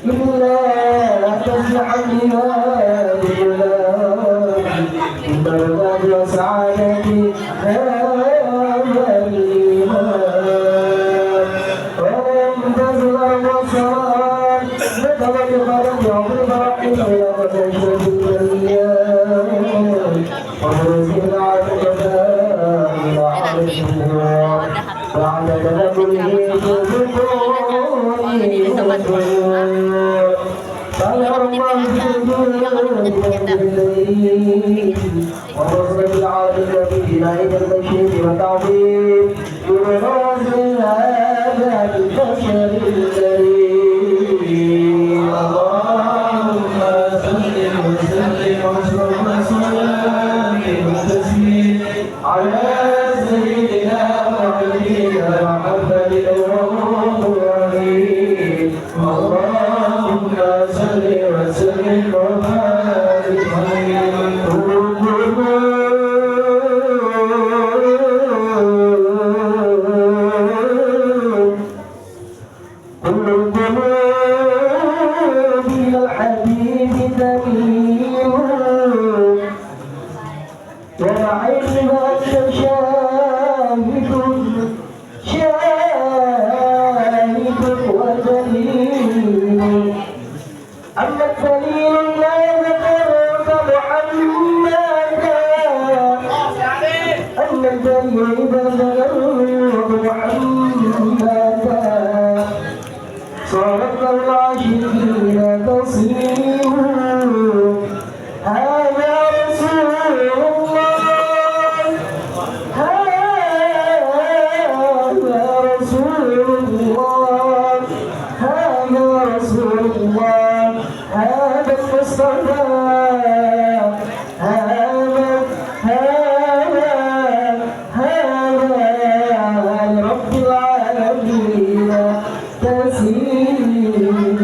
إلا تفلح بها درجات وسعادتي هذا الإيمان ولم تزل البصر بطلب خرج عمر رحيم إلى تشرف الأيام ورزق العبد إلى عرش الله بعد تدبره ورزق العالم بإله البشير والتعظيم برازق هذا البشر الكريم اللهم صل وسلم وتسليم على سيدنا ونبينا محمد اللهم صل وسلم وبارك عليه كل الذنوب إلى الحبيب ذميم والعلم أنت شاهد ودليل أما الدليل لا ذكرت محمدا أما الدليل إذا ذكرت محمدا صارت العاشقين تصير هذا رسول الله هذا رسول الله هذا رسول الله هذا المصطفى هذا لرب العالمين تسليم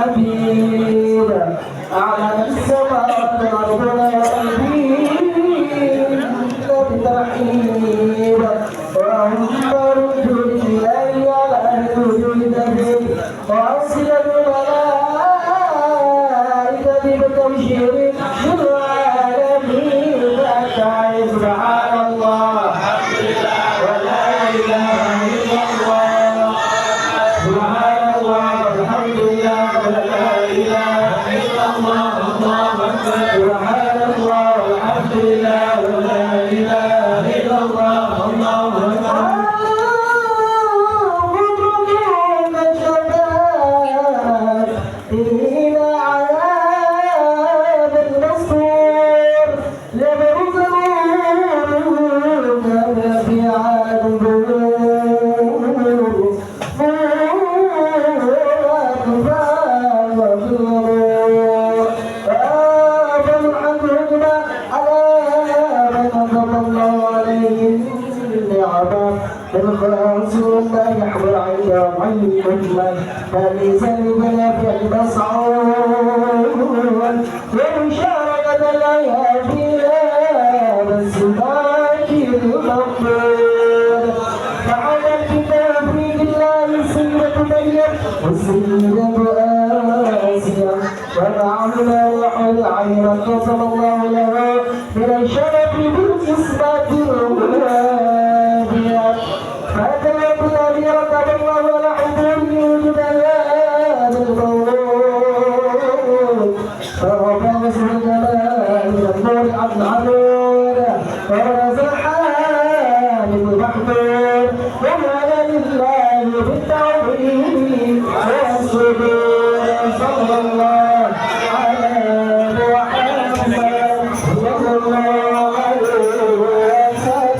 حبيب أعلم السماء والأرض والأرضين بترحيب وهم رجل إلي على وجود وأصل الملائكة بتبشير للعالمين سبحان الله ولا إله إلا الله سبحان الله والحمد لله ولا إله إلا الله الله أكبر سبحان الله والحمد لله ولا إله إلا الله الله أكبر الخلاص لا يحضر عند عين مجمل فليس لبنا في المسعود ومشاركة الأيادينا بالسباك المقبول فعلى الكتاب في الله سيرة مريم وسيرة آسيا ومعهما يحيى العين قسم الله له من الشرف بالإسمات الربانية فأتى الذي رتب الله على حضور وجود هذا المولود فرفع اسم الجمال إلى النور عبد العبود ورزق حامد المحمود وما لله بالتوحيد والصدور صلى الله على محمد صلى الله عليه وسلم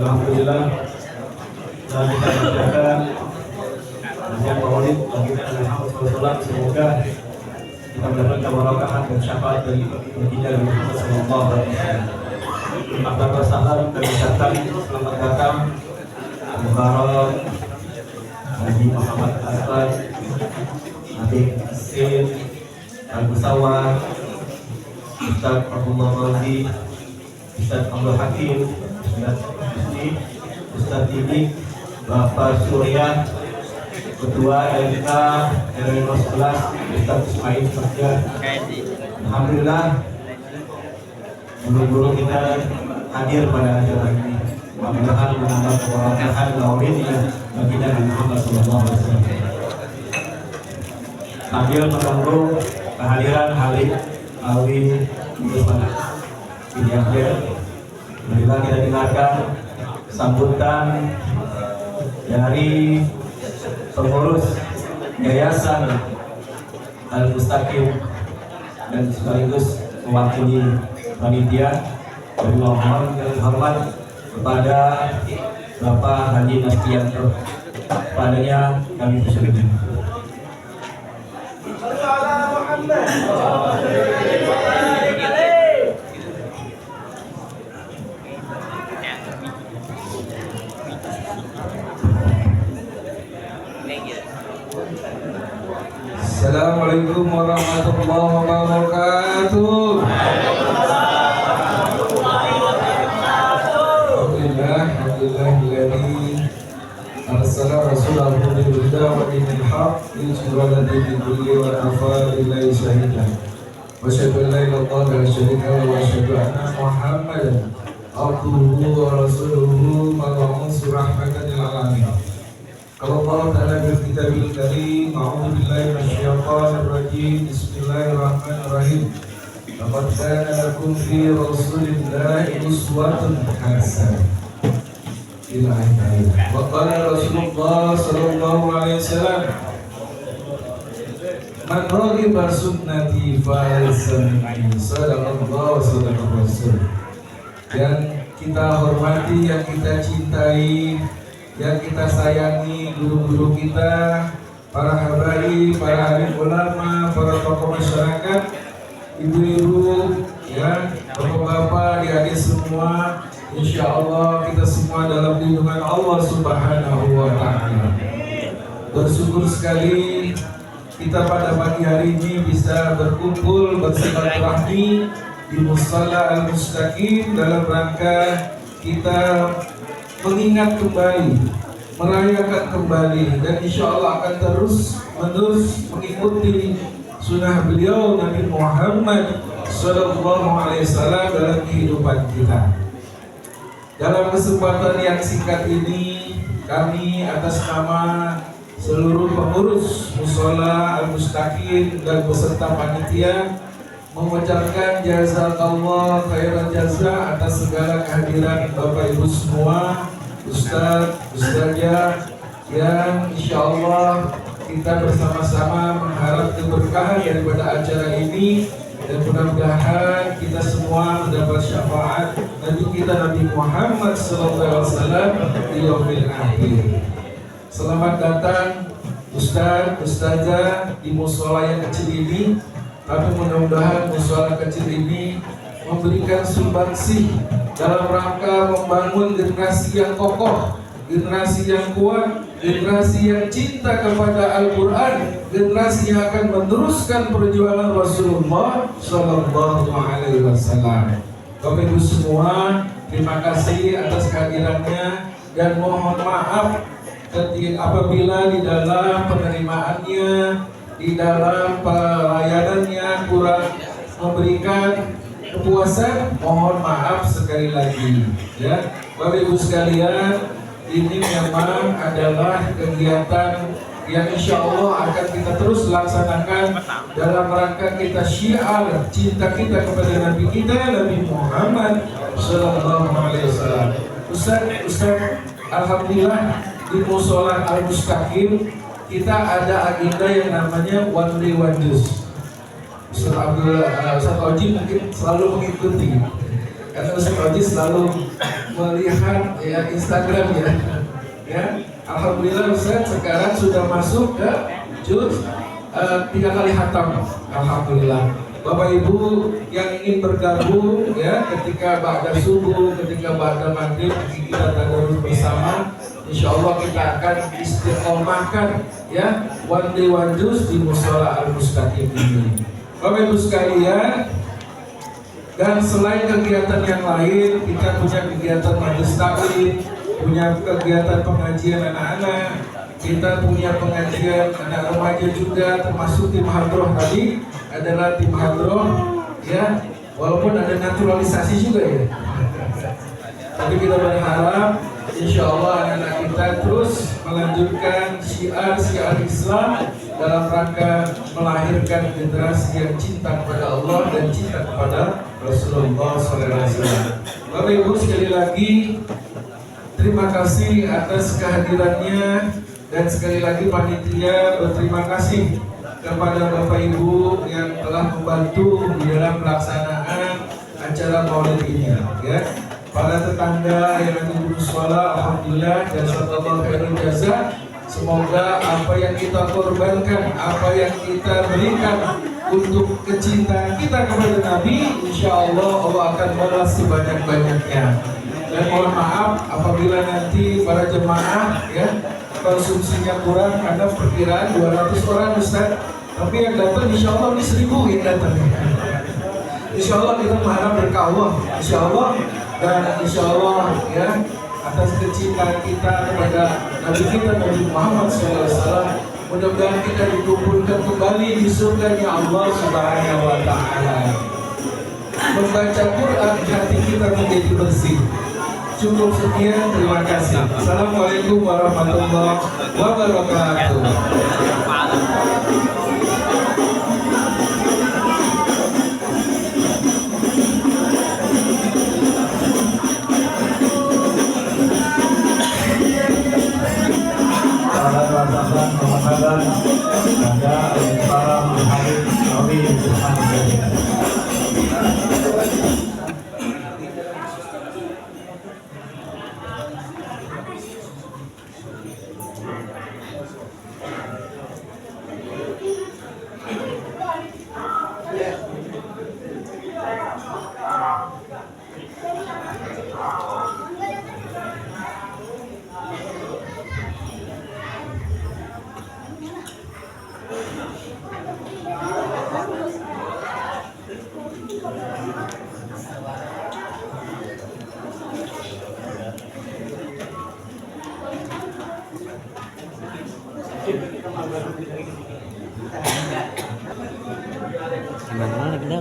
Alhamdulillah, dan kita bacakan bagian maulid bagi sholat, semoga kita mendapatkan barokah dan syafaat dari baginda Muhammad sallallahu alaihi wasallam. Ahlan wa sahlan, kami ucapkan selamat datang Mubarak Haji Muhammad Hasan Habib Sin, Al-Musawar, Ustaz Abdullah Mauzi, Ustaz Abdul Hakim, Ustaz Husni, Ustaz Tidik, Bapak Surya, Ketua LK RW 11, Ustaz Ismail Fajar. Alhamdulillah, guru-guru kita hadir pada acara ini. Mudah-mudahan menambah keberkahan maulidnya bagi Nabi Muhammad SAW. Sambil menunggu kehadiran Halid Alwi Yusman ini akhir, marilah kita dengarkan sambutan dari pengurus Yayasan Al-Mustaqim dan sekaligus mewakili panitia. Kami mohon yang hormat kepada Bapak Haji Nastianto, padanya kami persilakan. Assalamualaikum warahmatullahi wabarakatuh. Alhamdulillahilladzi arsala rasulahu bil huda wa dinil haqq liyudhhirahu 'ala dini kullihi wa kafa billahi shahidan. Wa asyhadu an la ilaha illallah wa syarika lahu wa asyhadu anna Muhammadan abduhu wa rasuluhu mab'uts rahmatan lil alamin. Kalau Allah Ta'ala berkitabil karim, a'udzu billahi minasyaitonir rajim. Bismillahirrahmanirrahim. Laqad kana lakum fi rasulillahi uswatun hasanah. Ila akhir. Wa qala Rasulullah sallallahu alaihi wasallam, man raghiba sunnati falaysa minni. Sadaqallahu wa sadaqar rasul. Yang kita hormati, yang kita cintai, yang kita sayangi, guru-guru kita, para habaib, para alim ulama, para tokoh masyarakat, ibu-ibu, ya, bapak-bapak, adik-adik semua, insya Allah kita semua dalam lindungan Allah Subhanahu wa Ta'ala. Bersyukur sekali kita pada pagi hari ini bisa berkumpul bersilaturahmi di Musalla Al-Mustaqim dalam rangka kita mengingat kembali, merayakan kembali, dan insya Allah akan terus menerus mengikuti sunnah beliau Nabi Muhammad Sallallahu Alaihi Wasallam dalam kehidupan kita. Dalam kesempatan yang singkat ini, kami atas nama seluruh pengurus Mushola Al-Mustaqim dan beserta panitia mengucapkan jazakallah khairan jaza atas segala kehadiran Bapak Ibu semua, Ustaz, Ustazah, yang insya Allah kita bersama-sama mengharap keberkahan daripada acara ini, dan mudah-mudahan kita semua mendapat syafaat Nabi kita Nabi Muhammad SAW di yaumil akhir. Selamat datang Ustaz, Ustazah di mushola yang kecil ini. Tapi mudah-mudahan mushola kecil ini memberikan sumbangsih dalam rangka membangun generasi yang kokoh, generasi yang kuat, generasi yang cinta kepada Al-Quran, generasi yang akan meneruskan perjuangan Rasulullah Sallallahu Alaihi Wasallam. Bapak Ibu semua, terima kasih atas kehadirannya, dan mohon maaf apabila di dalam penerimaannya, di dalam pelayanannya kurang memberikan kepuasan. Mohon maaf sekali lagi, ya Bapak Ibu sekalian. Ini memang adalah kegiatan yang insya Allah akan kita terus laksanakan dalam rangka kita syiar cinta kita kepada Nabi kita Nabi Muhammad Sallallahu Alaihi Wasallam. Ustaz, alhamdulillah di Mushola Al-Mustaqim kita ada agenda yang namanya One Day One Juice. Ustaz Oji mungkin selalu mengikuti, karena Ustaz Oji selalu melihat ya Instagram ya. Alhamdulillah Ustaz sekarang sudah masuk ke juz 3 kali khatam. Alhamdulillah. Bapak Ibu yang ingin bergabung ya ketika ba'da subuh, ketika ba'da maghrib kita tadarus bersama, insya Allah kita akan istiqomahkan ya one day one juz di Mushola Al-Mustaqim ini. Bapak Ibu sekalian, dan selain kegiatan yang lain, kita punya kegiatan majelis taklim, punya kegiatan pengajian anak-anak, kita punya pengajian anak remaja juga, termasuk tim hadroh tadi adalah tim hadroh ya, walaupun ada naturalisasi juga ya. Tapi kita berharap insya Allah anak-anak kita terus melanjutkan syiar Islam dalam rangka melahirkan generasi yang cinta kepada Allah dan cinta kepada Rasulullah SAW. Bapak Ibu sekali lagi terima kasih atas kehadirannya, dan sekali lagi panitia berterima kasih kepada Bapak Ibu yang telah membantu di dalam pelaksanaan acara Maulid ini ya. Para tetangga yang ada di mushola, alhamdulillah jazakallahu khairan jazaa. Semoga apa yang kita korbankan, apa yang kita berikan untuk kecintaan kita kepada Nabi, insya Allah Allah akan balas sebanyak-banyaknya. Dan mohon maaf apabila nanti para jemaah ya konsumsinya kurang, ada perkiraan 200 orang Ustaz, tapi yang datang insya Allah ini 1000 yang datang. Insya Allah kita mengharap berkah Allah, insya Allah. Dan insya Allah ya atas kecintaan kita kepada Nabi kita Nabi Muhammad SAW, mudah-mudahan kita dikumpulkan kembali di surganya Allah Subhanahu Wa Taala. Membaca Quran hati kita menjadi bersih. Cukup sekian, terima kasih. Assalamualaikum warahmatullahi wabarakatuh. Gimana kita?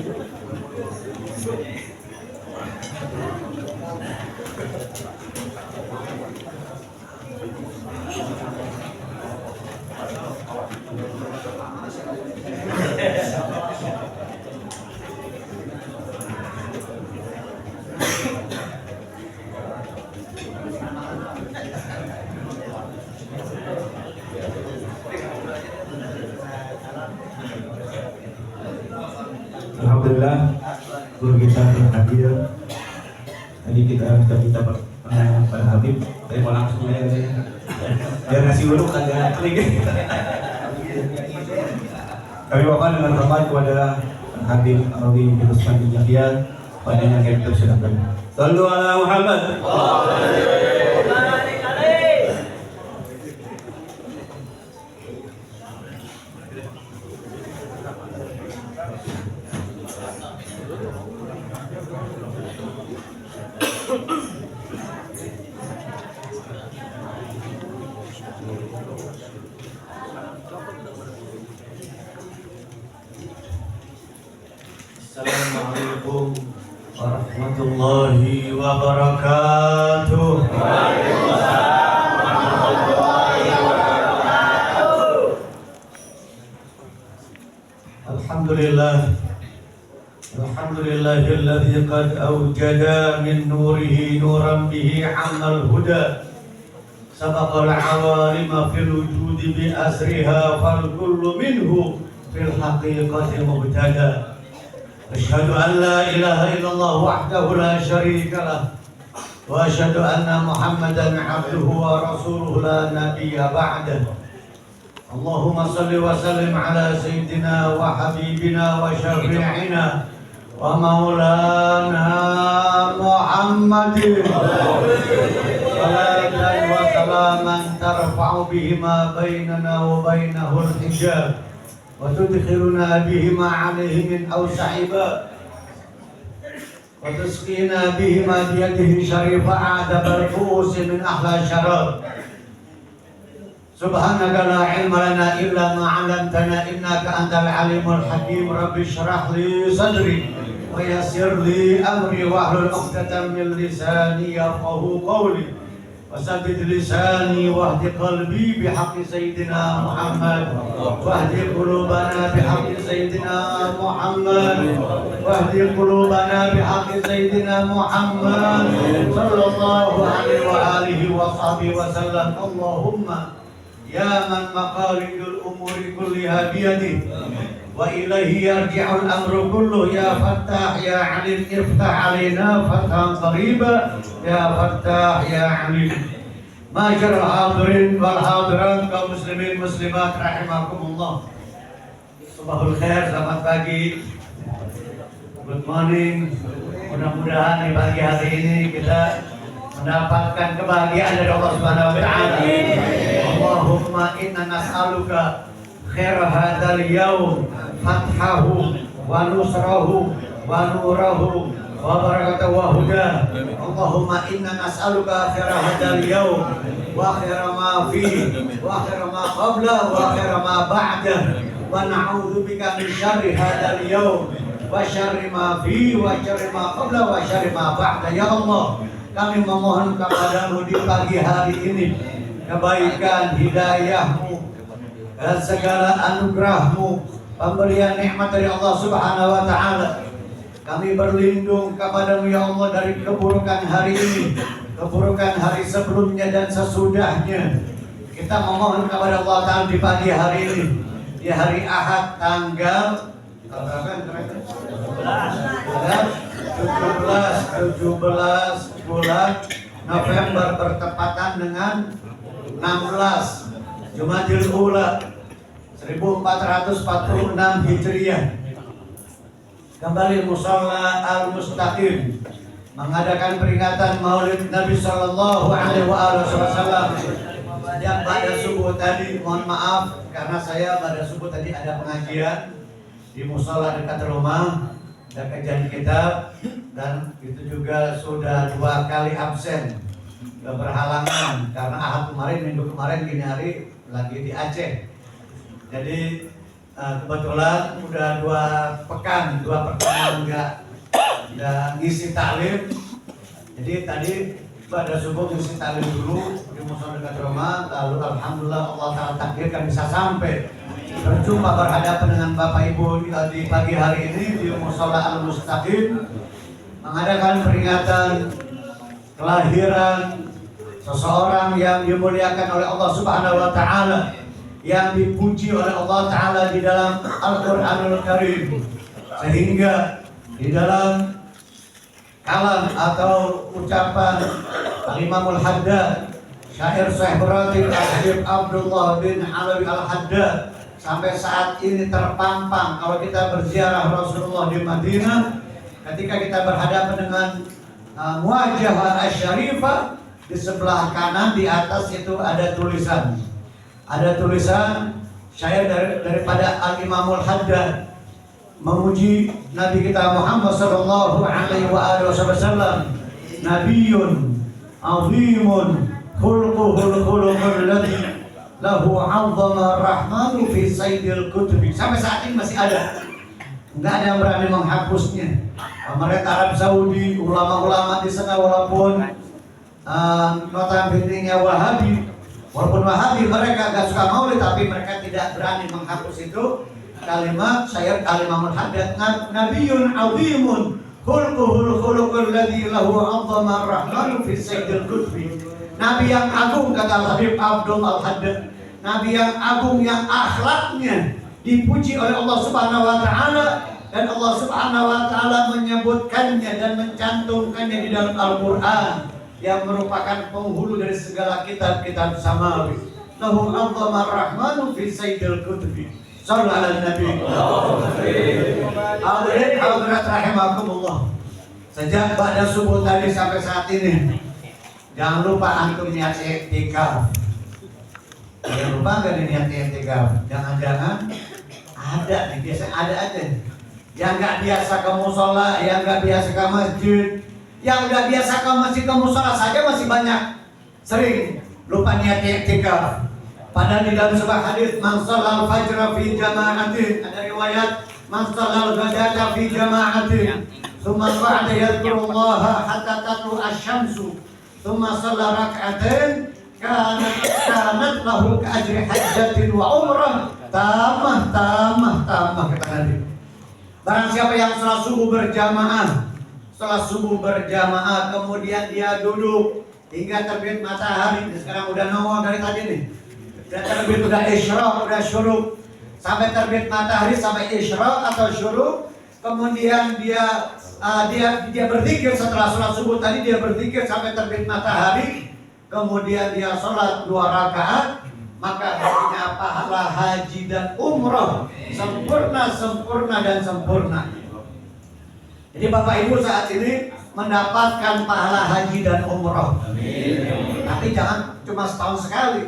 Alhamdulillah guru kita hadir. Tadi kita minta pertanyaan pada Habib, saya mau langsung aja biar ngasih dulu kagak klik. Kami bawakan dengan hormat kepada Habib Rawi bin Usman bin Yahya, padanya yang dipersilakan. Sallu ala Muhammad. Assalamualaikum warahmatullahi wabarakatuh. Alhamdulillah. Alhamdulillahilladzi qad awjada min nurihi nuran bihi 'amal huda. Sabaqal 'awalima fil wujudi bi asriha fal kullu minhu fil haqiqati mubtada. Asyhadu an la ilaha illallah wahdahu la syarika lah, wa asyhadu anna Muhammadan 'abduhu wa rasuluhu la nabiyya ba'dah. Allahumma salli wa sallim ala sayyidina wa habibina wa syafi'ina wa maulana Muhammadin salatan wa salaman tarfa'u bihima bainana wa bainahul hijab wa tudkhiluna bihima alaihi min awsa'i bab wa tusqina bihima biyadihi syarifah adabal fu'us min ahla syarab. Subhanaka la ilma lana illa ma 'allamtana innaka antal alimul hakim. Rabbi shrah li sadri wa yassir li amri wahlul 'uqdatam min lisani yafqahu qawli wasaddid lisani wahdi qalbi bihaqqi sayyidina Muhammad wahdi qulubana bihaqqi sayyidina Muhammad wahdi qulubana bihaqqi sayyidina Muhammad sallallahu alaihi wa alihi wa sahbihi wa sallam. Allahumma ya man maqalidul umuri kulliha biyadih wa ilaihi yarji'ul amru kulluh. Ya Fattah ya Alim iftah alaina fathan qariba ya Fattah ya Alim. Masyarul hadirin wal hadirat, kaum muslimin muslimat rahimakumullah. Subahul khair, selamat pagi, good morning. Mudah-mudahan di pagi hari ini kita mendapatkan kebahagiaan dari Allah Subhanahu wa taala. Allahumma inna nas'aluka khair hadzal yaum fathahu wa nusrahu wa nurahu wa barakatuhu wa huda. Allahumma inna nas'aluka khair hadzal yaum wa khair ma fihi wa khair ma qabla wa khair ma ba'da wa na'udzubika min syarri hadzal yaum wa syarri ma fihi wa syarri ma qabla wa syarri ma ba'da. Ya Allah, kami memohon kepadamu di pagi hari ini kebaikan, hidayahmu dan segala anugerahmu, pemberian nikmat dari Allah Subhanahu wa taala. Kami berlindung kepadamu ya Allah dari keburukan hari ini, keburukan hari sebelumnya dan sesudahnya. Kita memohon kepada Allah Ta'ala di pagi hari ini, di hari Ahad tanggal 17 bulan November bertepatan dengan 16 Jumadil Ula 1446 Hijriah. Kembali Musalla Al-Mustaqim mengadakan peringatan Maulid Nabi Sallallahu Alaihi Wasallam. Sejak pada subuh tadi, mohon maaf karena saya pada subuh tadi ada pengajian di musalla dekat rumah, ada kajian kitab, dan itu juga sudah 2 kali absen, berhalangan karena Ahad kemarin, Minggu kemarin, gini hari lagi di Aceh. Jadi kebetulan udah 2 pekan enggak ngisi taklim. Jadi tadi pada subuh ngisi taklim dulu di musalla dekat rumah, lalu alhamdulillah Allah Ta'ala takdirkan bisa sampai berjumpa berhadapan dengan Bapak Ibu di pagi hari ini di Musalla Al-Mustaqim mengadakan peringatan kelahiran seseorang yang dimuliakan oleh Allah Subhanahu wa taala, yang dipuji oleh Allah Ta'ala di dalam Al-Quranul Karim, sehingga di dalam kalam atau ucapan Al-Imamul Haddad, syair Syekh Ratib Habib Abdullah bin Alawi Al-Haddad, sampai saat ini terpampang kalau kita berziarah Rasulullah di Madinah, ketika kita berhadapan dengan Muwajjah Asy-Syarifah, di sebelah kanan di atas itu ada tulisan syair daripada Al-Imamul Haddad memuji Nabi kita Muhammad sallallahu alaihi wasallam. Nabiyyun azimun khuluquhul khuluqul ladzi lahu 'azzama rahmanu fi sayyidil kutubi. Sampai saat ini masih ada. Enggak ada yang berani menghapusnya. Pemerintah Arab Saudi, ulama-ulama di sana walaupun notabene-nya Wahabi, walaupun Wahabi mereka gak suka maulid, tapi mereka tidak berani menghapus itu kalimat syair Al-Imamul Haddad. Nabiyyun azimun khuluquhul khuluqul ladzi lahu 'azzama rahmanu fi sayyidil kutubi. Nabi yang agung, kata Habib Abdul Al-Haddad, Nabi yang agung yang akhlaknya dipuji oleh Allah Subhanahu wa taala, dan Allah Subhanahu wa taala menyebutkannya dan mencantumkannya di dalam Al-Qur'an yang merupakan penghulu dari segala kitab-kitab samawi. Lahu 'azzama rahmanu fi sayyidil kutubi. Sallallahu alaihi Nabi. Hadirin hadirat rahimakumullah. Sejak pada subuh tadi sampai saat ini Jangan lupa antum niat i'tikaf. Jangan lupa nggak niat i'tikaf. Jangan-jangan ada nih, biasa ada aja. Yang nggak biasa ke musola, yang nggak biasa ke masjid, yang nggak biasa ke masjid ke musola saja masih banyak. Sering lupa niat i'tikaf. Padahal di dalam sebuah hadis, man shallal fajra fi jama'atin, ada riwayat man shallal ghadata fi jama'atin, thumma qa'ada yadhkurullaha hatta tatlu asy-syamsu, thumma shalla rak'atain, kanat lahu ka'ajri hajjatin wa umrah, tamah kata Nabi. Barang siapa yang salat subuh berjamaah, kemudian dia duduk hingga terbit matahari. Sekarang udah nongol dari tadi nih. Udah terbit, udah isyraq, udah syuruk. Sampai terbit matahari, sampai isyraq atau syuruk. Kemudian dia berzikir setelah sholat subuh tadi, dia berzikir sampai terbit matahari. Kemudian dia sholat 2 rakaat, maka baginya pahala haji dan umroh sempurna. Jadi Bapak Ibu saat ini mendapatkan pahala haji dan umroh. Tapi jangan cuma setahun sekali,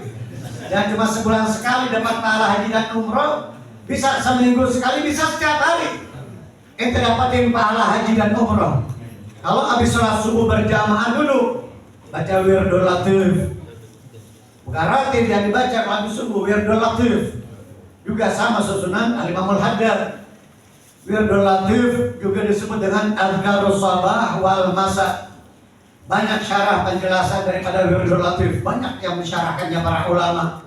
dan cuma sebulan sekali dapat pahala haji dan umroh. Bisa seminggu sekali, bisa setiap hari kita dapatin pahala haji dan umroh. Kalau habis sholat subuh berjamaah dulu baca wirdul latif, bukan ratib yang dibaca kalau habis subuh. Wirdul latif juga sama susunan Al-Imamul Haddad. Wirdul latif juga disebut dengan azkarus sabah wal masa. Banyak syarah penjelasan daripada wirdul latif, banyak yang mensyarahkannya para ulama.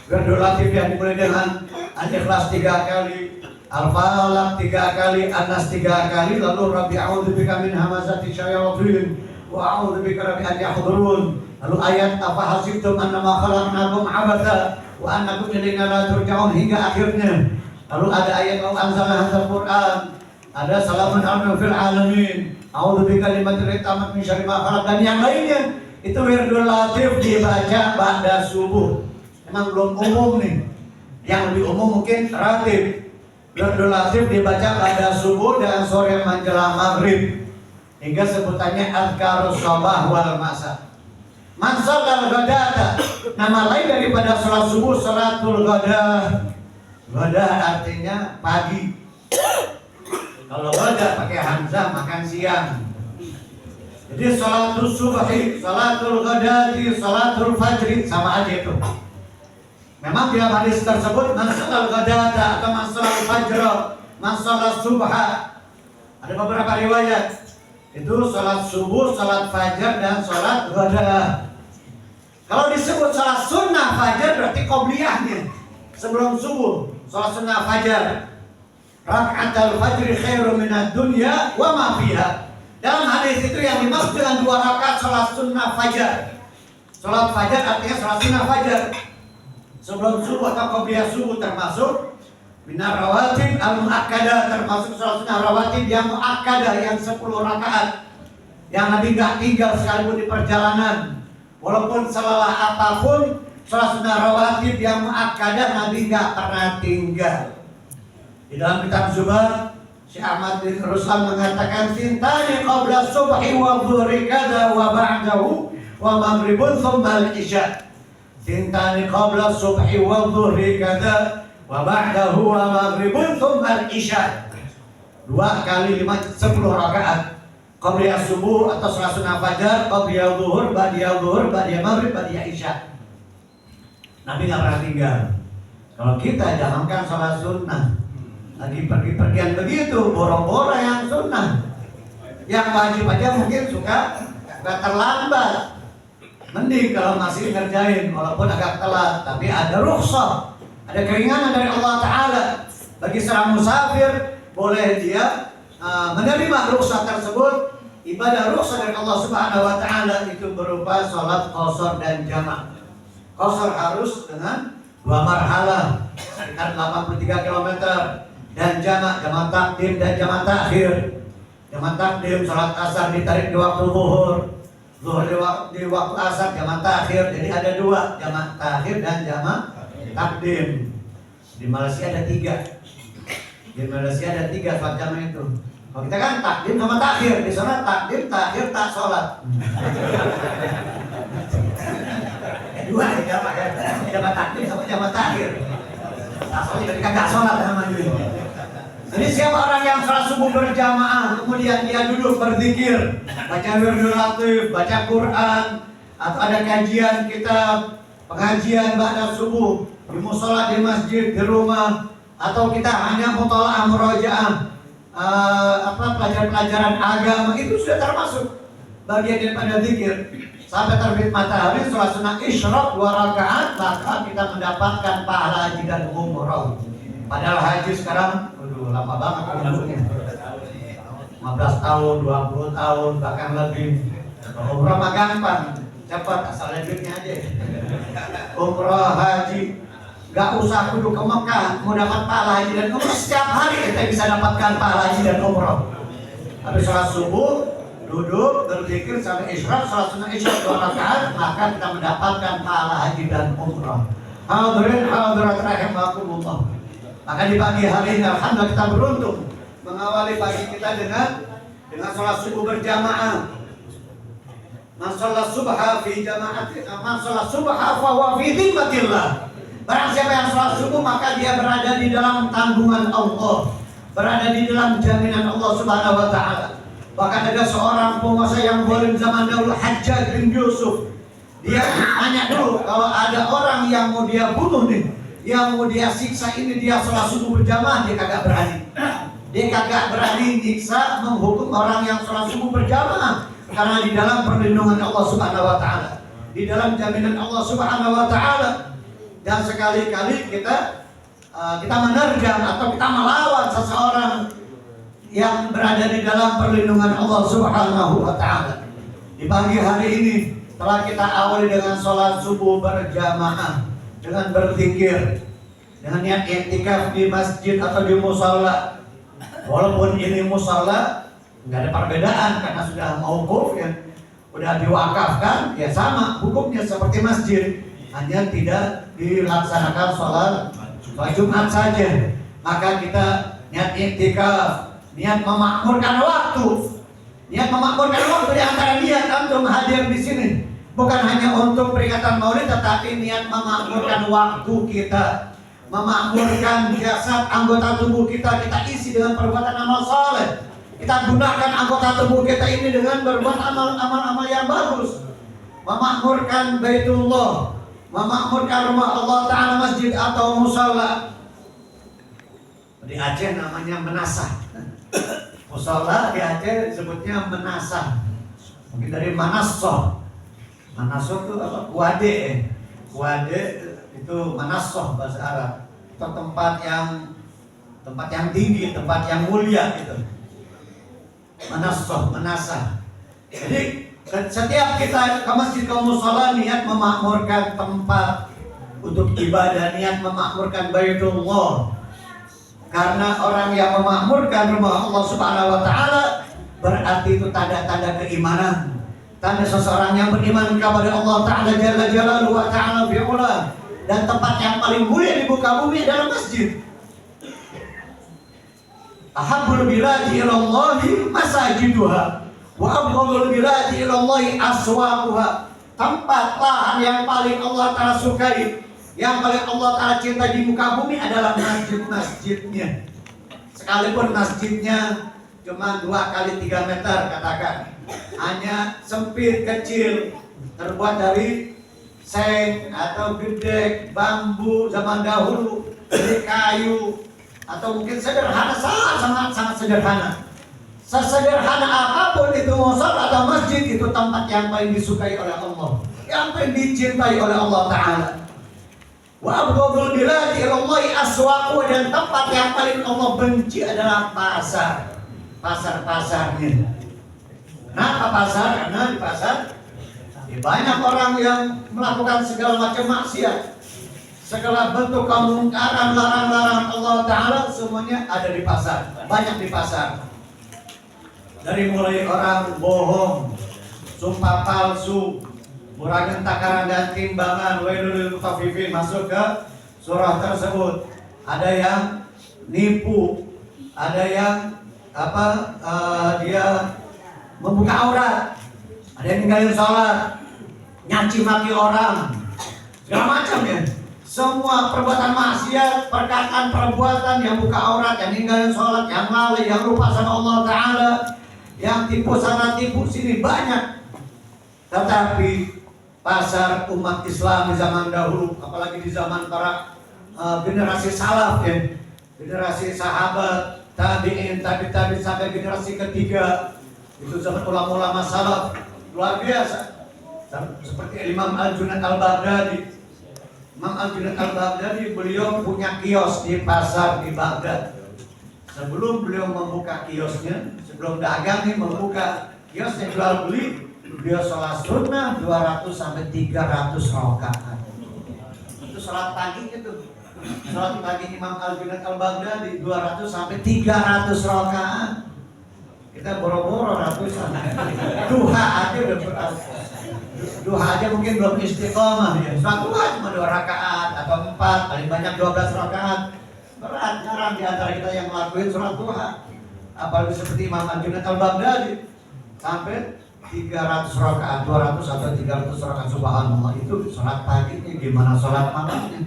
Wirdul latif yang dimulai dengan Al-Ikhlas 3 kali, Al-Falaq 3 kali, An-Nas 3 kali, lalu Rabbi a'udzubika min hamazati syayatin wa a'udzubika rabbi an yahdurun. Lalu ayat apa hasibtum annama khalaqnakum abatha wa annakum ilaina la turja'un hingga akhirnya. Lalu ada ayat wa anzalna hadzal Qur'an, ada salamun alaikum fil alamin, a'udzubika limatil tamat min syarri ma khalaq, dan yang lainnya. Itu wirdul latif dibaca ba'da subuh. Memang belum umum nih. Yang lebih umum mungkin ratib. Wirdul latif dibaca pada subuh dan sore menjelang maghrib, hingga sebutannya azkarus sabah wal masa. Man shallal ghadata, nama lain daripada sholat subuh sholatul ghadah. Ghadah artinya pagi. Kalau ghadah pakai hamzah makan siang. Jadi sholatul subhi, sholatul ghadati, sholatul fajri sama aja itu. Memang dalam hadis tersebut man shallal ghadata atau man shallal fajra, man shallal subha. Ada beberapa riwayat. Itu sholat subuh, sholat fajar, dan sholat ghadah. Kalau disebut sholat sunnah fajar berarti qobliyahnya sebelum subuh. Sholat sunnah fajar, raka'atul fajri khairum minad dunya wa ma fiha. Dalam hadis itu yang dimaksud dengan 2 rakaat sholat sunnah fajar. Sholat fajar artinya sholat sunnah fajar sebelum subuh atau qobliyah subuh, termasuk minar rawatib al-mu'akkadah, termasuk sholat sunnah rawatib yang mu'akkadah yang 10 rakaat yang Nabi gak tinggal sekalipun di perjalanan. Walaupun selelah apapun, sholat sunnah rawatib yang mu'akkadah Nabi gak pernah tinggal. Di dalam kitab Zubat, Syekh Ahmad bin Ruslan mengatakan sintani qabla subhi wa dhuhri kada wa ba'dahu wa maghribun thumma al-isya. Sintani qabla subhi wa dhuhri kada wa ba'dahu wa maghribun thumma al-isya. 2 kali 10 rakaat. Qabliyah subuh atau sholat sunnah fajar, qabliyah zuhur, ba'diyah zuhur, ba'diyah maghrib, ba'diyah isya. Nabi nggak pernah tinggal. Kalau kita jangankan sholat sunnah, lagi pergi-pergian begitu, boro-boro yang sunnah, yang wajib aja mungkin suka terlambat. Mending kalau masih ngerjain, walaupun agak telat, tapi ada rukhsah, ada keringanan dari Allah Ta'ala. Bagi seorang musafir, boleh dia menerima rukhsah tersebut. Ibadah rukhsah dari Allah Subhanahu wa Ta'ala itu berupa sholat qashar dan jamak. Qashar harus dengan 2 marhalah sekitar 83 km, dan jamak takdim dan jamak takhir. Jamak takdim sholat asar ditarik di waktu zuhur, zuhur di waktu asar, jamak takhir. Jadi ada 2, jamak takhir dan jamak takdim. Di Malaysia ada 3. Di Malaysia ada 3 sholat jamak itu. Kalau kita kan takdim sama takhir, di sana takdim, takhir, tak sholat. dua ya Pak ya. Jabat takbir sama jabat takhir. Asalnya dari kagak sholat namanya. Jadi siapa orang yang sholat subuh berjamaah, kemudian dia duduk berzikir, baca wirdul latif, baca Quran, atau ada kajian kitab, pengajian ba'da subuh di musola, di masjid, di rumah, atau kita hanya mutalaah murojaah, pelajaran-pelajaran agama, itu sudah termasuk bagian daripada zikir. Sampai terbit matahari, sholat sunnah isyraq 2 rakaat, maka kita mendapatkan pahala haji dan umroh. Padahal haji sekarang, lama banget umurnya, 15 tahun, 20 tahun, bahkan lebih. Umroh mah gampang, cepat, asalnya duitnya aja. Umroh haji, gak usah kudu ke Mekah, mau dapat pahala haji dan umroh setiap hari kita bisa dapatkan pahala haji dan umroh. Habis sholat subuh, duduk, berzikir sampai isyraq, sholat sunnah isyraq 2 rakaat, maka kita mendapatkan pahala haji dan umroh. Hadirin hadirat rahimakumullah. Maka di pagi hari ini alhamdulillah kita beruntung mengawali pagi kita dengan sholat subuh berjamaah. Man sholat subha fi jama'ati, man sholat subha fa huwa fi dhimmatillah. Barang siapa yang sholat subuh maka dia berada di dalam tanggungan Allah, berada di dalam jaminan Allah Subhanahu wa taala. Bahkan ada seorang penguasa yang zalim zaman dahulu, Hajjaj bin Yusuf. Dia tanya dulu, kalau ada orang yang mau dia bunuh nih, yang mau dia siksa ini, dia sholat subuh berjamaah, dia kagak berani. Dia kagak berani nyiksa, menghukum orang yang sholat subuh berjamaah, karena di dalam perlindungan Allah Subhanahu wa taala, di dalam jaminan Allah Subhanahu wa taala. Dan sekali-kali kita menerjang atau kita melawan seseorang yang berada di dalam perlindungan Allah Subhanahu wa taala. Di pagi hari ini telah kita awali dengan sholat subuh berjamaah, dengan berzikir, dengan niat i'tikaf di masjid atau di musala. Walaupun ini musala nggak ada perbedaan karena sudah mauquf ya, udah diwakafkan ya, sama hukumnya seperti masjid, hanya tidak dilaksanakan sholat Jumat saja. Maka kita niat i'tikaf, niat memakmurkan waktu. Niat memakmurkan waktu di antara niat antum hadir di sini bukan hanya untuk peringatan Maulid, tetapi niat memakmurkan waktu kita, memakmurkan jasad anggota tubuh kita, kita isi dengan perbuatan amal saleh. Kita gunakan anggota tubuh kita ini dengan berbuat amal-amal yang bagus. Memakmurkan Baitullah, memakmurkan rumah Allah Ta'ala, masjid atau musala. Di Aceh namanya menasah. Musala di Aceh disebutnya menasah. Mungkin dari manasoh. Manasoh itu apa? Kuade. Kuade itu manasoh bahasa Arab. Itu tempat yang tinggi, tempat yang mulia gitu. Manasoh, menasah. Jadi setiap kita ke masjid, ke musala, niat memakmurkan tempat untuk ibadah, niat memakmurkan Baitullah. Karena orang yang memakmurkan rumah Allah Subhanahu wa taala berarti itu tanda-tanda keimanan. Tanda seseorang yang beriman kepada Allah Ta'ala Jalla Jalaluhu wa Ta'ala fi'ula. Dan tempat yang paling mulia di muka bumi adalah masjid. Ahabbul biladi ilallahi masajiduha wa abghadul biladi ilallahi aswaquha. Tempat lahan yang paling Allah Ta'ala sukai, yang paling Allah Ta'ala cinta di muka bumi adalah masjid-masjidnya. Sekalipun masjidnya cuma 2 kali 3 meter katakan, hanya sempit kecil, terbuat dari seng atau gedek, bambu zaman dahulu, dari kayu, atau mungkin sederhana, sangat sederhana. Sesederhana apapun itu musala atau masjid, itu tempat yang paling disukai oleh Allah, yang paling dicintai oleh Allah Ta'ala. Wa abghadul biladi ilallahi aswaqu, dan tempat yang paling Allah benci adalah pasar-pasarnya. Kenapa pasar? Karena di pasar banyak orang yang melakukan segala macam maksiat, segala bentuk kemungkaran, larang-larang Allah Ta'ala, semuanya ada di pasar, banyak di pasar. Dari mulai orang bohong, sumpah palsu, muragan takaran dan timbangan, wailul mutaffifin, masuk ke surah tersebut. Ada yang nipu, ada yang dia membuka aurat, ada yang ninggalin sholat, nyaci maki orang, segala macam ya. Semua perbuatan maksiat, perkataan, perbuatan yang buka aurat, yang ninggalin sholat, yang lalai, yang lupa sama Allah Ta'ala, yang tipu sana tipu sini banyak. Tetapi pasar umat Islam di zaman dahulu, apalagi di zaman para generasi salaf ya, generasi sahabat, tabi'in, tabi'in sampai generasi ketiga, itu zaman ulama-ulama salaf luar biasa. Seperti Imam Al-Junaid Al-Baghdadi. Imam Al-Junaid Al-Baghdadi beliau punya kios di pasar di Baghdad. Sebelum beliau membuka kiosnya, sebelum dagangnya membuka kiosnya jual beli, beliau sholat sunnah 200 sampai 300 rakaat. Itu sholat pagi itu. Sholat pagi Imam Al-Junaid Al-Baghdadi 200 sampai 300 rakaat. Kita boro-boro ratusan. Duha aja udah berat. Duha aja mungkin belum istiqomah ya. Sholat duha cuma 2 rakaat atau 4, paling banyak 12 rakaat. Berat, jarang di antara kita yang ngelakuin sholat duha. Apalagi seperti Imam Al-Junaid Al-Baghdadi sampai 300 rakaat, 200 atau 300 rakaat, subhanallah. Itu sholat pagi, gimana sholat malamnya?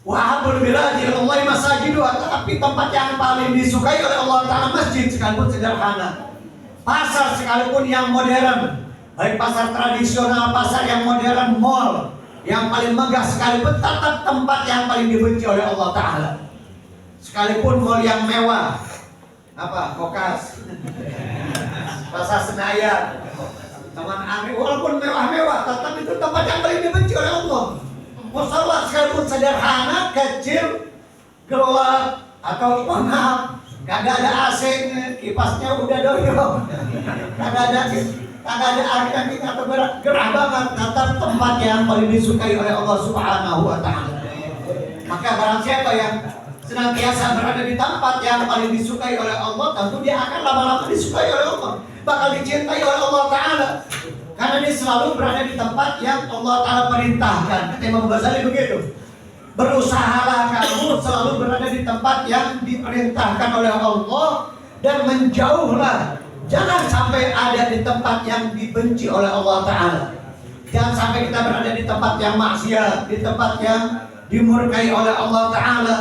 Wahabul biladi Allah masajidu, tapi tempat yang paling disukai oleh Allah Ta'ala masjid, sekalipun sederhana. Pasar sekalipun yang modern, baik pasar tradisional, pasar yang modern, mall yang paling megah sekalipun, tetap tempat yang paling dibenci oleh Allah Ta'ala. Sekalipun mall yang mewah, apa, Kokas, Pasar Senayan, Taman Anggrek, walaupun mewah-mewah, tetap itu tempat yang paling dibenci oleh Allah. Mushola sekalipun sederhana, kecil, gelap, atau maaf, kagak ada AC-nya, kipasnya udah doyong, kagak ada angin atau gerah banget, tetap tempat yang paling disukai oleh Allah Subhanahu wa Ta'ala. Maka barang siapa yang senantiasa berada di tempat yang paling disukai oleh Allah, tentu dia akan lama-lama disukai oleh Allah, bakal dicintai oleh Allah Ta'ala. Karena dia selalu berada di tempat yang Allah Ta'ala perintahkan. Kata Imam Ghazali begitu, berusahalah kamu selalu berada di tempat yang diperintahkan oleh Allah, dan menjauhlah, jangan sampai ada di tempat yang dibenci oleh Allah Ta'ala. Jangan sampai kita berada di tempat yang maksiat, di tempat yang dimurkai oleh Allah Ta'ala.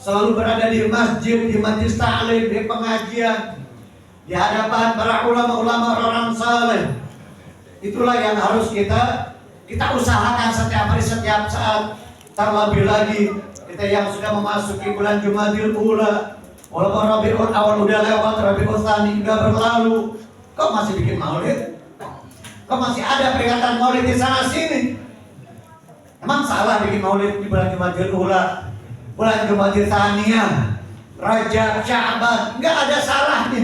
Selalu berada di masjid, di majlis ta'lim, di pengajian, di hadapan para ulama-ulama orang saleh. Itulah yang harus kita usahakan setiap hari, setiap saat. Terlebih lagi kita yang sudah memasuki bulan Jumadil Ula, walaupun Rabiul Awal udah lewat, Rabiul Tsani udah berlalu, kok masih bikin maulid? Kok masih ada peringatan maulid di sana sini? Emang salah bikin maulid di bulan Jumadil Ula, bulan Jumadil Tsaniyah, Rajab, Sya'ban? Nggak ada salahnya,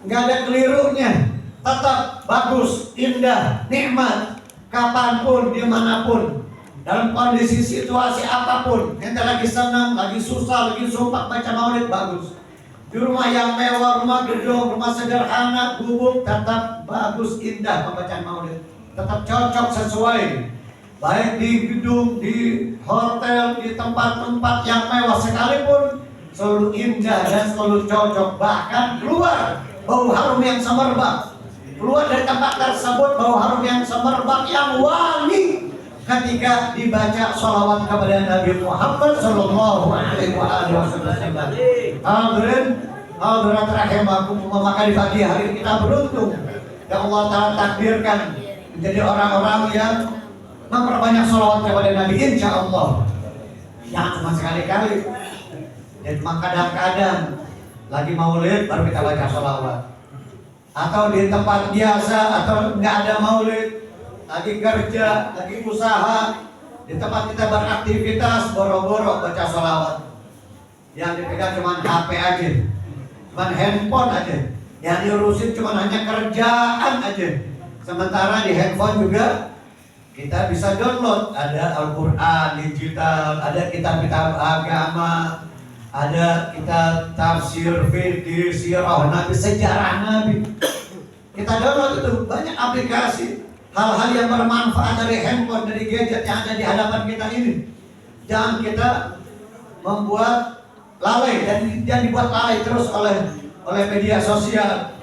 nggak ada kelirunya. Tetap bagus, indah, nikmat, kapanpun, dimanapun, dalam kondisi situasi apapun. Ente lagi senang, lagi susah, lagi sumpah, baca maulid bagus. Di rumah yang mewah, rumah gedung, rumah sederhana, gubuk, tetap bagus, indah pembacaan maulid. Tetap cocok sesuai, baik di gedung, di hotel, di tempat-tempat yang mewah sekalipun, selalu indah dan selalu cocok. Bahkan keluar bau harum yang semerbak, keluar dari tempat tersebut bau harum yang semerbak, yang wangi ketika dibaca sholawat kepada Nabi Muhammad Sallallahu Alaihi Wasallam. Hadirin rahimakumullah, maka di pagi hari kita beruntung yang Allah Ta'ala takdirkan menjadi orang-orang yang memperbanyak sholawat kepada Nabi, insya Allah. Jangan cuma sekali-kali, dan cuma kadang-kadang lagi maulid baru kita baca sholawat, atau di tempat biasa, atau nggak ada maulid, lagi kerja, lagi usaha, di tempat kita beraktivitas, boro-boro baca sholawat. Yang dipegang cuma HP aja, cuma handphone aja, yang diurusin cuma hanya kerjaan aja. Sementara di handphone juga kita bisa download, ada Al-Quran digital, ada kitab-kitab agama, ada kita tafsir, fikih, sirah Nabi, sejarah Nabi. Kita download itu banyak aplikasi, hal-hal yang bermanfaat dari handphone, dari gadget yang ada di hadapan kita ini. Jangan kita membuat lalai, dan jangan dibuat lalai terus oleh media sosial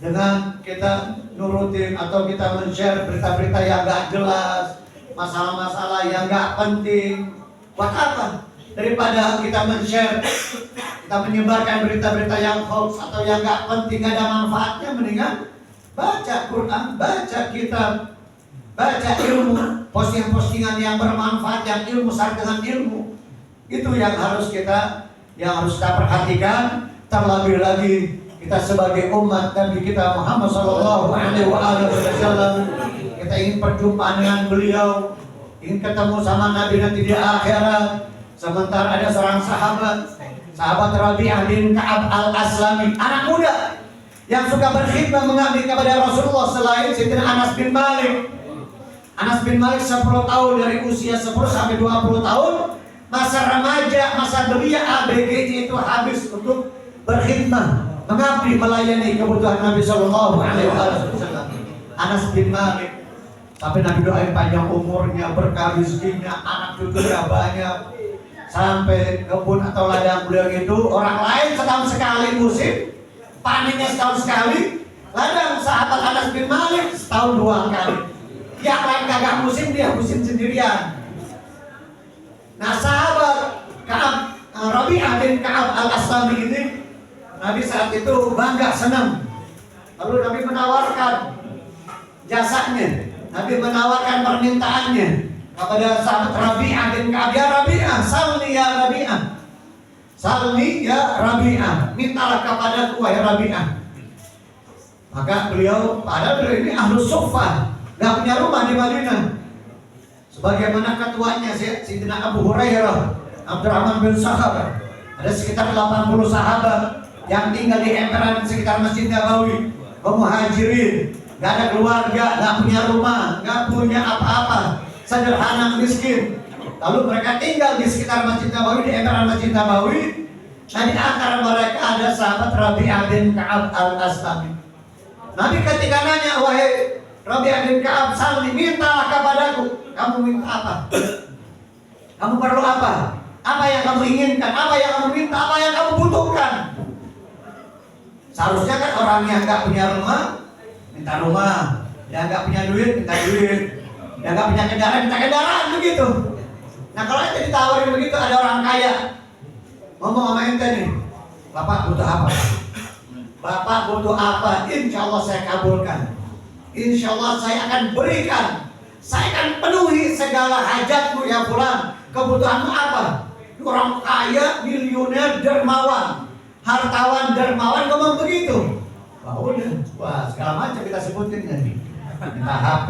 dengan kita nurutin atau kita men-share berita-berita yang gak jelas, masalah-masalah yang nggak penting. Buat apa? Daripada kita men-share, kita menyebarkan berita-berita yang hoax atau yang nggak penting, nggak ada manfaatnya, mendingan baca Quran, baca kitab, baca ilmu, postingan-postingan yang bermanfaat, yang ilmu syarat dengan ilmu. Itu yang harus kita perhatikan. Terlebih lagi kita sebagai umat Nabi kita Muhammad sallallahu alaihi wasallam, kita ingin perjumpaan dengan beliau, ingin ketemu sama Nabi nanti di akhirat. Sementara ada seorang sahabat Rabi'ah bin Ka'ab al-Aslami, anak muda yang suka berkhidmat mengabdi kepada Rasulullah selain Sayyidina Anas bin Malik. Anas bin Malik 10 tahun, dari usia 10 sampai 20 tahun, masa remaja, masa belia ABG itu habis untuk berkhidmat, mengabdi, melayani kebutuhan Nabi sallallahu alaihi wasallam. Anas bin Malik sampai Nabi doain panjang umurnya, berkah rezekinya, anak cucunya banyak. Sampai kebun atau ladang beliau itu orang lain setahun sekali musim, panennya setahun sekali. Ladang sahabat Anas bin Malik setahun 2 kali. Yang lain kagak musim, dia musim sendirian. Nah, sahabat Rabi'ah bin Ka'ab al-Aslami ini, Nabi saat itu bangga, senang. Lalu Nabi menawarkan jasanya, Nabi menawarkan permintaannya kepada sahabat Rabi'ah bin Ka'ab. Ya Rabi'ah, salni ya Rabi'ah, salni ya Rabi'ah, mintalah kepadaku wahai Rabi'ah. Maka beliau, padahal beliau ini ahlus suffah, gak punya rumah di Madinah. Sebagaimana ketuanya Sayyidina Abu Hurairah, Abdurrahman bin Sakhar, ada sekitar 80 sahabat yang tinggal di emperan sekitar Masjid Nabawi, muhajirin, gak ada keluarga, gak punya rumah, gak punya apa-apa, sederhana, miskin. Lalu mereka tinggal di sekitar Masjid Nabawi, di emperan Masjid Nabawi. Nah, di antara mereka ada sahabat Rabi'ah bin Ka'ab al-Aslami. Nabi ketika nanya, wahai Rabi'ah bin Ka'ab, salni, mintalah kepadaku. Kamu minta apa? Kamu perlu apa? Apa yang kamu inginkan? Apa yang kamu minta? Apa yang kamu butuhkan? Seharusnya kan orang yang gak punya rumah minta rumah, yang gak punya duit minta duit, yang gak punya kendaraan minta kendaraan, begitu. Nah, kalau ente ditawarin begitu, ada orang kaya ngomong sama ente nih, Bapak butuh apa? Bapak butuh apa? Insya Allah saya kabulkan. Insya Allah saya akan berikan. Saya akan penuhi segala hajatmu ya fulan. Kebutuhanmu apa? Orang kaya, miliuner, dermawan, hartawan, dermawan ngomong begitu. Wah, udah, wah segala macam kita sebutin nih. Minta HP,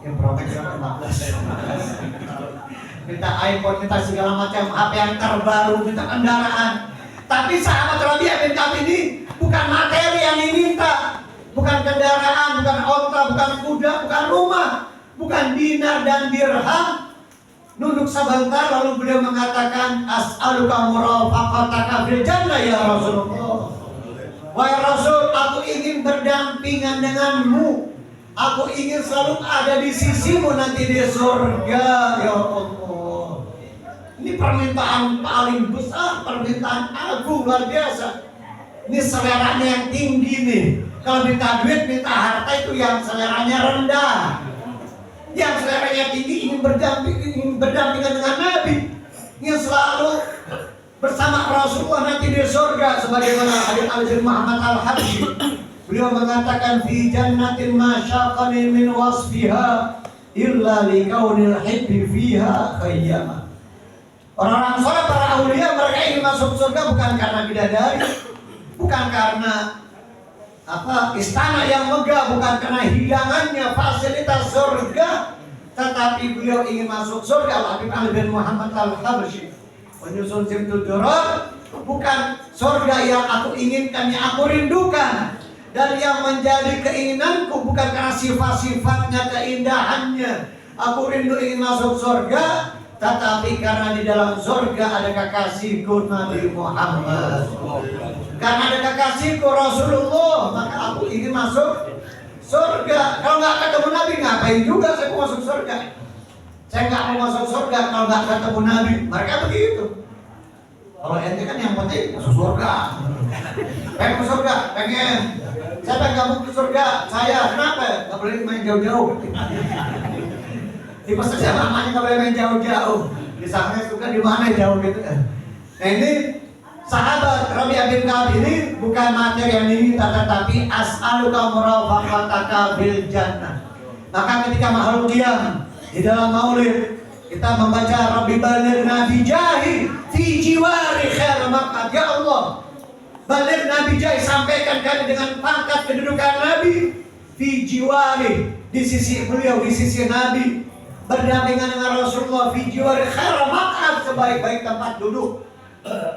yang Pro Max 15, minta iPhone, minta segala macam HP yang terbaru, minta kendaraan. Tapi sahabat Rabi'ah bin Ka'ab ini bukan materi yang diminta, bukan kendaraan, bukan onta, bukan kuda, bukan rumah, bukan dinar dan dirham. Nunduk sebentar lalu beliau mengatakan, as'aluka murafaqataka fil jannah ya Rasulullah. Wahai Rasul, aku ingin berdampingan denganmu. Aku ingin selalu ada di sisimu nanti di surga ya Allah. Ini permintaan paling besar, permintaan agung luar biasa. Ini seleranya yang tinggi nih. Kalau minta duit, minta harta itu yang seleranya rendah. Yang seleranya tinggi ingin berdampingan dengan Nabi, ingin selalu bersama Rasulullah nanti di surga. Sebagaimana hadits Ali bin Muhammad al-Habsyi, beliau mengatakan fi jannatin ma syaqani min wasfiha illa likaunil hibbi fiha khayyama. Orang-orang saleh, para aulia, mereka ingin masuk surga bukan karena bidadari, bukan karena istana yang megah, bukan karena hidangannya, fasilitas surga, tetapi beliau ingin masuk surga. Habib Ali bin Muhammad al-Habsyi menyusun Simtud Duror, bukan surga yang aku inginkan, yang aku rindukan, dan yang menjadi keinginanku bukan karena sifat-sifatnya, keindahannya. Aku rindu ingin masuk surga, tetapi karena di dalam surga ada kekasihku Nabi Muhammad, karena ada kekasihku Rasulullah, maka aku ingin masuk surga. Kalau nggak ketemu Nabi, ngapain juga saya mau masuk surga? Saya nggak mau masuk surga kalau nggak ketemu Nabi. Mereka begitu. Kalau ente kan yang penting masuk surga. Pengen masuk surga, pengen. Siapa yang gak mau ke surga? Saya. Kenapa? Gak boleh main jauh-jauh. Di masa saya mamanya gak boleh main jauh-jauh. Di sana suka di mana jauh gitu. Nah ini sahabat Rabi'ah bin Ka'ab ini bukan materi yang ini, tetapi as'aluka murafaqataka bil jannah. Maka ketika makhluk qiyam di dalam maulid kita membaca Rabbi balighna bi jahi fi jiwari khair maqad. Ya Allah, balighna bi jahi, sampaikan kami dengan pangkat kedudukan Nabi fi jiwari, di sisi beliau, di sisi Nabi, berdampingan dengan Rasulullah, fi jiwari khair maqad, sebaik-baik tempat duduk.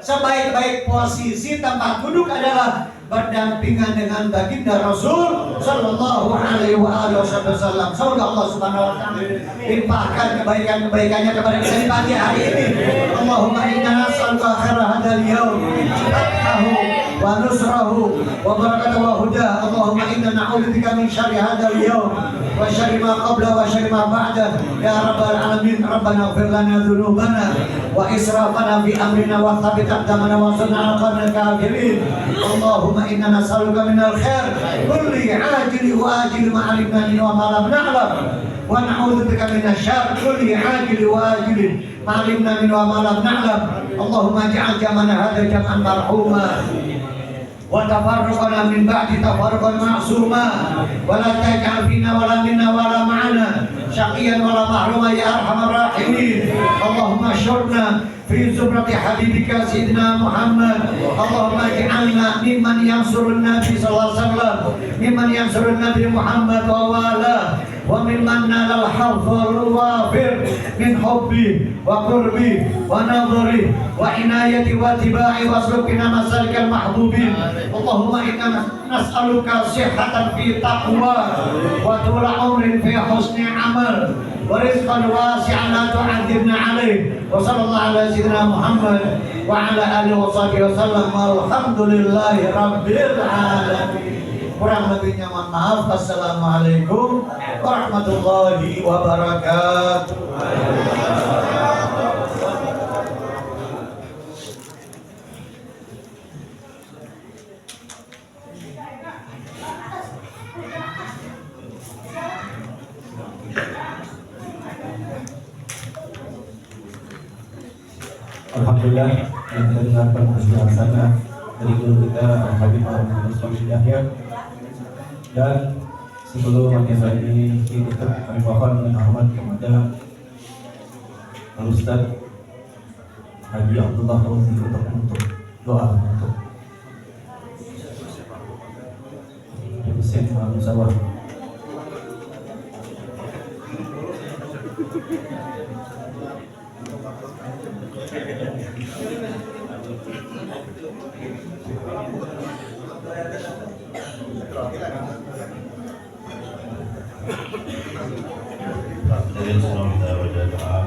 Sebaik-baik posisi tempat duduk adalah berdampingan dengan baginda Rasul sallallahu alaihi wasallam. Semoga Allah Subhanahu wa taala limpahkan kebaikan-kebaikannya kepada kita di pagi hari ini. Allahumma inna nas'aluka khaira hadzal yaum, fathahu wa nusrahu wa barakatuhu wa huda. Allahumma inna na'udzubika min syarri hadzal yaum wa syarri ma qabla wa syarri ma ba'da. Ya rabbal alamin, rabbana ighfir lana dzunubana wa israfana fi amrina wa thabbit aqdamana wa sunna al-qawmil kafirin. Allahumma inna nas'aluka minal khair kulli ajili wa ajili ma 'alimna minhu wa ma lam na'lam, wa na'udzubika minasy syarri kulli ajili wa ajili ma 'alimna minhu wa ma lam na'lam. Allahumma ij'al jam'ana hadza jam'an marhuma wa tafarruqana min ba'di tafarruqan ma'suma, wa la taj'al fina wa la minna wa la ma'ana syaqiyan wa la mahruma ya arhamar rahimin. Allahumma syurna fi zumrati habibika sayyidina Muhammad. Allahumma ij'alna mimman yansurun nabi sallallahu alaihi wasallam, mimman yansurun nabi Muhammad wa wala, wa mimman nalal hafzul wafir min hubbi wa qurbi wa nadhri wa inayati wa tibai wa sulukina masalikal mahbubin. Allahumma inna nas'aluka sihhatan fi taqwa wa tula umrin fi husni amal wa rizqan wasi'an la tu'adzibna alaih. Wa sallallahu ala sayyidina Muhammad wa ala alihi wa sahbihi wa sallam. Alhamdulillahi rabbil alamin. Kurang lebihnya mohon maaf. Assalamualaikum warahmatullahi wabarakatuh. Alhamdulillah yang kita dengarkan penjelasan dari guru kita Habib Muhammad Shalih Yahya. Dan sebelum agenda ini ditutup, kami mohon dengan hormat kepada Al-Ustaz Haji Abdullah Fauzi untuk doa untuk Husain Muhammad Sawah. Hadirin sebelum kita baca doa,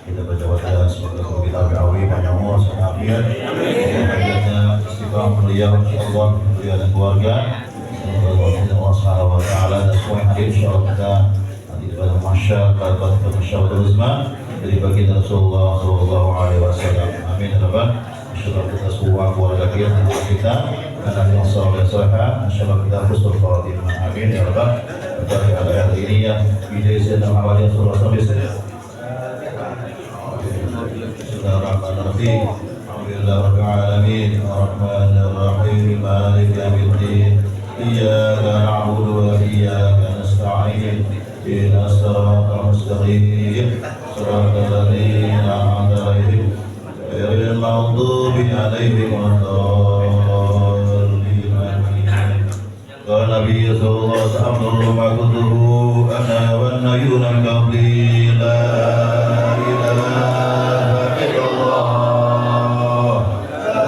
kita baca bacaan semoga kita berawi panjang umur sehat afiat, semoga istiqamah beliau insyaallah, beliau dan keluarga. Semoga Allah Subhanahu wa taala dan semua yang hadir insyaallah kita nanti pada masyarakat pada masyarakat Uzma dari baginda Rasulullah sallallahu alaihi wasallam. Amin ya rabbal alamin. Insyaallah kita semua keluarga kita karena yang saleh saleh, insyaallah kita husnul khatimah. Amin ya rabbal alamin. Dari ayat ini ya, bidai sedang awalnya surah sampai Bismillahirrahmanirrahim. Alhamdulillahirabbil alamin, arrahmanir rahim, maliki yaumiddin. Iyyaka na'budu wa iyyaka nasta'in. Ihdinas siratal mustaqim. Shiratal ladzina an'amta 'alaihim ghairil maghdubi 'alaihim waladdallin. Qala Nabi sallallahu alaihi wasallam ma kuntuhu ana wan nayyuna min qabli la ilaha illallah la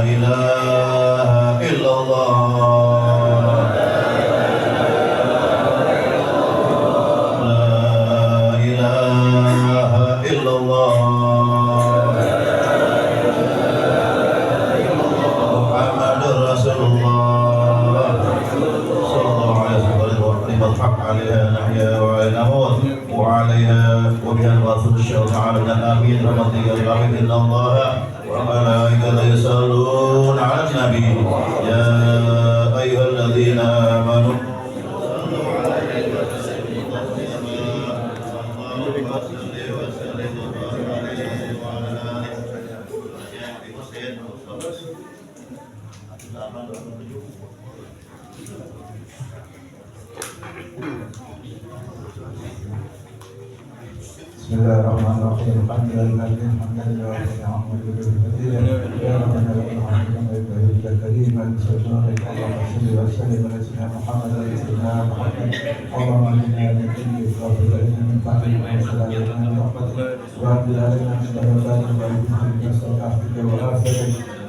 ilaha illallah la ilaha illallah وعليها وبها الواصل الشيء تعالى من الآمين رحمتك يا رب إن الله وملائكته يصلون على النبي يا أيها الذين آمنوا Bismillahirrahmanirrahim. Alhamdulillahi hamdan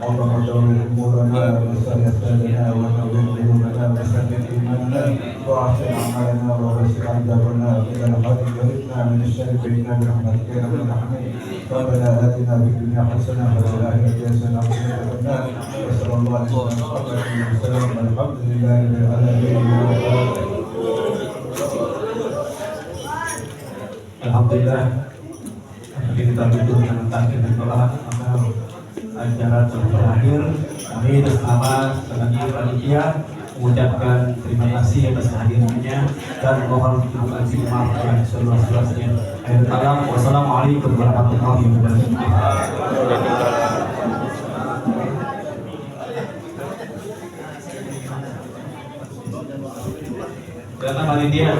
اللهم دور امورنا ويسر اسبابنا ونور قلوبنا وسدد ايماننا واحسن اعمالنا ووسع عذابنا الى الخير وارزقنا من الشر فإنا برحمتك يا رب العالمين ربنا اتنا في الدنيا حسنه وفي الاخره حسنه وقنا عذاب النار وصلى الله على سيدنا محمد وسلم الحمد لله رب العالمين. Alhamdulillah, kita duduk dengan takbir dan doa, maka acara terakhir kami atas nama sebagai panitia mengucapkan terima kasih atas kehadirannya dan mohon maaf yang seluas-luasnya. Akhir kalam, wassalamualaikum warahmatullahi wabarakatuh. Karena panitia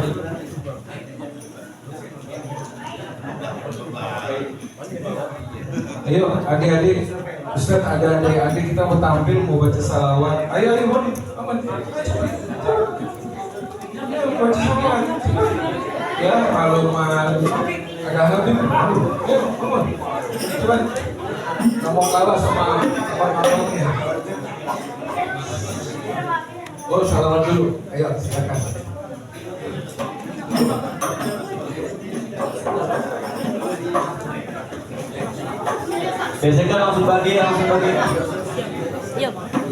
Ayo adik-adik, Ustaz ada adik-adik kita mau tampil, mau baca salawat. Ayo Mon, aman. Ayo baca salawat. Ya kalau malu agak habis. Ayo Mon, coba. Kamu kalah sama abang-abangnya. Oh salawat dulu. Ayo silakan. biasanya langsung bagi. Iya, Bang.